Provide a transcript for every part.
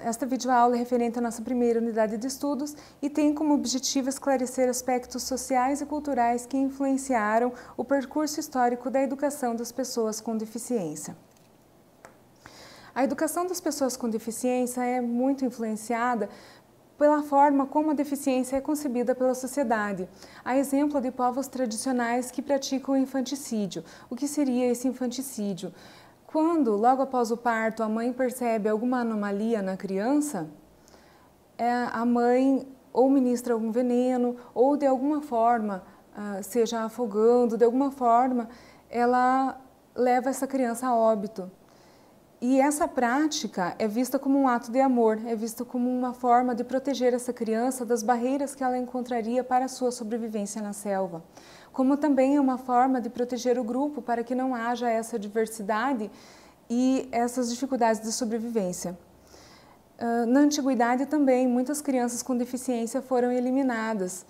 esta videoaula é referente à nossa primeira unidade de estudos e tem como objetivo esclarecer aspectos sociais e culturais que influenciaram o percurso histórico da educação das pessoas com deficiência. A educação das pessoas com deficiência é muito influenciada pela forma como a deficiência é concebida pela sociedade. A exemplo de povos tradicionais que praticam o infanticídio. O que seria esse infanticídio? Quando, logo após o parto, a mãe percebe alguma anomalia na criança, a mãe ou ministra algum veneno ou de alguma forma, seja afogando, de alguma forma, ela leva essa criança a óbito. E essa prática é vista como um ato de amor, é vista como uma forma de proteger essa criança das barreiras que ela encontraria para a sua sobrevivência na selva. Como também é uma forma de proteger o grupo para que não haja essa diversidade e essas dificuldades de sobrevivência. Na antiguidade também, muitas crianças com deficiência foram eliminadas.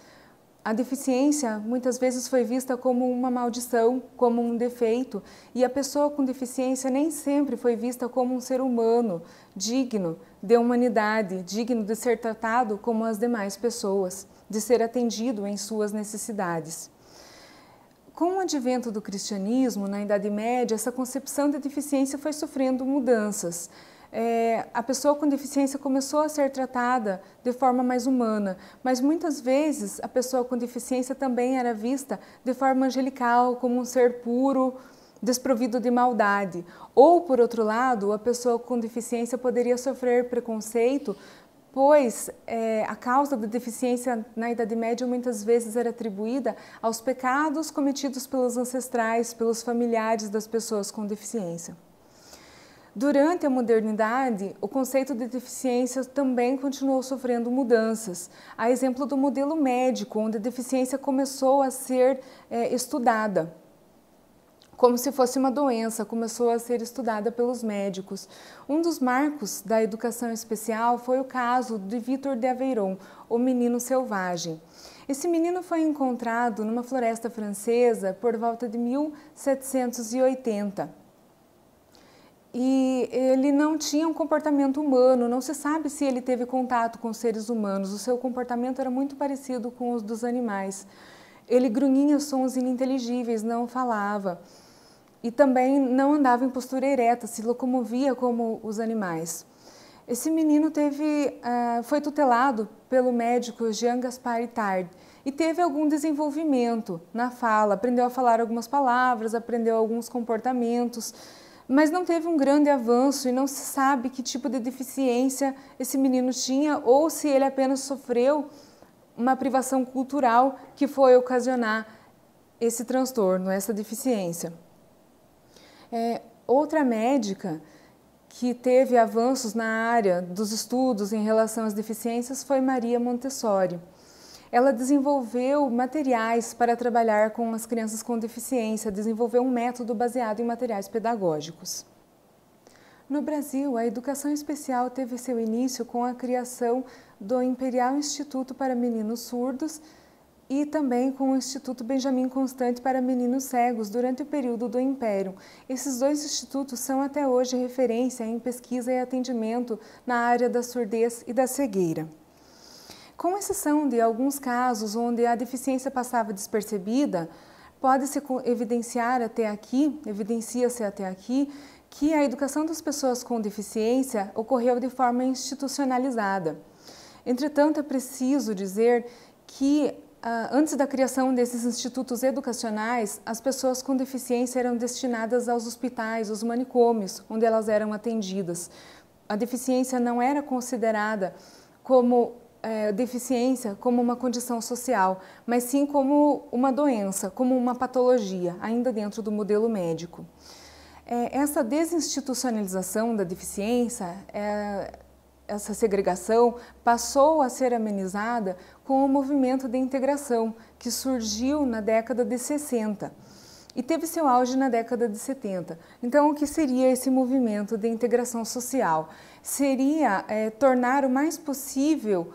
A deficiência muitas vezes foi vista como uma maldição, como um defeito, e a pessoa com deficiência nem sempre foi vista como um ser humano, digno de humanidade, digno de ser tratado como as demais pessoas, de ser atendido em suas necessidades. Com o advento do cristianismo, na Idade Média, essa concepção de deficiência foi sofrendo mudanças. A pessoa com deficiência começou a ser tratada de forma mais humana, mas muitas vezes a pessoa com deficiência também era vista de forma angelical, como um ser puro, desprovido de maldade. Ou, por outro lado, a pessoa com deficiência poderia sofrer preconceito, pois a causa da deficiência na Idade Média muitas vezes era atribuída aos pecados cometidos pelos ancestrais, pelos familiares das pessoas com deficiência. Durante a modernidade, o conceito de deficiência também continuou sofrendo mudanças. A exemplo do modelo médico, onde a deficiência começou a ser estudada, como se fosse uma doença, começou a ser estudada pelos médicos. Um dos marcos da educação especial foi o caso de Victor de Aveyron, o menino selvagem. Esse menino foi encontrado numa floresta francesa por volta de 1780. E ele não tinha um comportamento humano, não se sabe se ele teve contato com seres humanos, o seu comportamento era muito parecido com os dos animais. Ele grunhia sons ininteligíveis, não falava e também não andava em postura ereta, se locomovia como os animais. Esse menino foi tutelado pelo médico Jean-Gaspard Itard e teve algum desenvolvimento na fala, aprendeu a falar algumas palavras, aprendeu alguns comportamentos, mas não teve um grande avanço e não se sabe que tipo de deficiência esse menino tinha ou se ele apenas sofreu uma privação cultural que foi ocasionar esse transtorno, essa deficiência. Outra médica que teve avanços na área dos estudos em relação às deficiências foi Maria Montessori. Ela desenvolveu materiais para trabalhar com as crianças com deficiência, desenvolveu um método baseado em materiais pedagógicos. No Brasil, a educação especial teve seu início com a criação do Imperial Instituto para Meninos Surdos e também com o Instituto Benjamin Constant para Meninos Cegos durante o período do Império. Esses dois institutos são até hoje referência em pesquisa e atendimento na área da surdez e da cegueira. Com exceção de alguns casos onde a deficiência passava despercebida, pode-se evidencia-se até aqui que a educação das pessoas com deficiência ocorreu de forma institucionalizada. Entretanto, é preciso dizer que antes da criação desses institutos educacionais, as pessoas com deficiência eram destinadas aos hospitais, aos manicômios, onde elas eram atendidas. A deficiência não era considerada como deficiência como uma condição social, mas sim como uma doença, como uma patologia, ainda dentro do modelo médico. Essa desinstitucionalização da deficiência, essa segregação, passou a ser amenizada com o movimento de integração, que surgiu na década de 60 e teve seu auge na década de 70. Então, o que seria esse movimento de integração social? Seria tornar o mais possível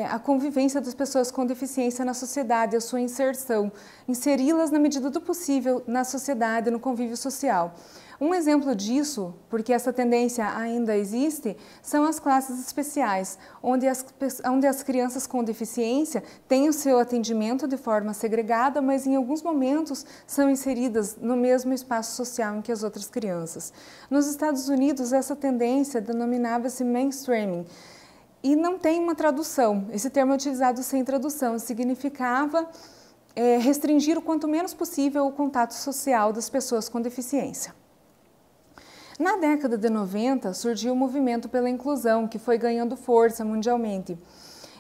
a convivência das pessoas com deficiência na sociedade, a sua inserção, inseri-las na medida do possível na sociedade, no convívio social. Um exemplo disso, porque essa tendência ainda existe, são as classes especiais, onde as crianças com deficiência têm o seu atendimento de forma segregada, mas em alguns momentos são inseridas no mesmo espaço social em que as outras crianças. Nos Estados Unidos, essa tendência denominava-se mainstreaming, e não tem uma tradução. Esse termo é utilizado sem tradução, significava restringir o quanto menos possível o contato social das pessoas com deficiência. Na década de 90, surgiu o movimento pela inclusão, que foi ganhando força mundialmente.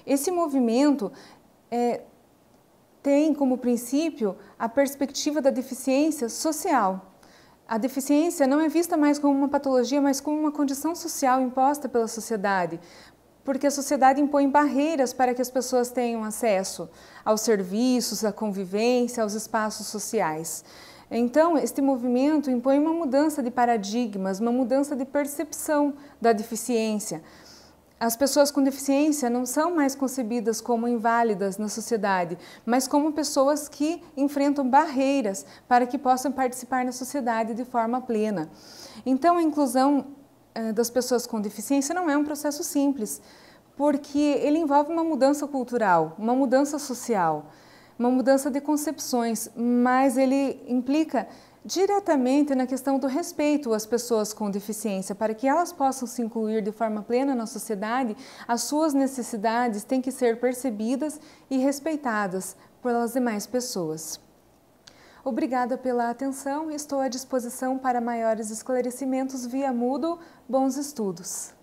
Esse movimento tem como princípio a perspectiva da deficiência social. A deficiência não é vista mais como uma patologia, mas como uma condição social imposta pela sociedade, porque a sociedade impõe barreiras para que as pessoas tenham acesso aos serviços, à convivência, aos espaços sociais. Então, este movimento impõe uma mudança de paradigmas, uma mudança de percepção da deficiência. As pessoas com deficiência não são mais concebidas como inválidas na sociedade, mas como pessoas que enfrentam barreiras para que possam participar na sociedade de forma plena. Então, a inclusão das pessoas com deficiência não é um processo simples, porque ele envolve uma mudança cultural, uma mudança social, uma mudança de concepções, mas ele implica diretamente na questão do respeito às pessoas com deficiência. Para que elas possam se incluir de forma plena na sociedade, as suas necessidades têm que ser percebidas e respeitadas pelas demais pessoas. Obrigada pela atenção e estou à disposição para maiores esclarecimentos via Moodle. Bons estudos!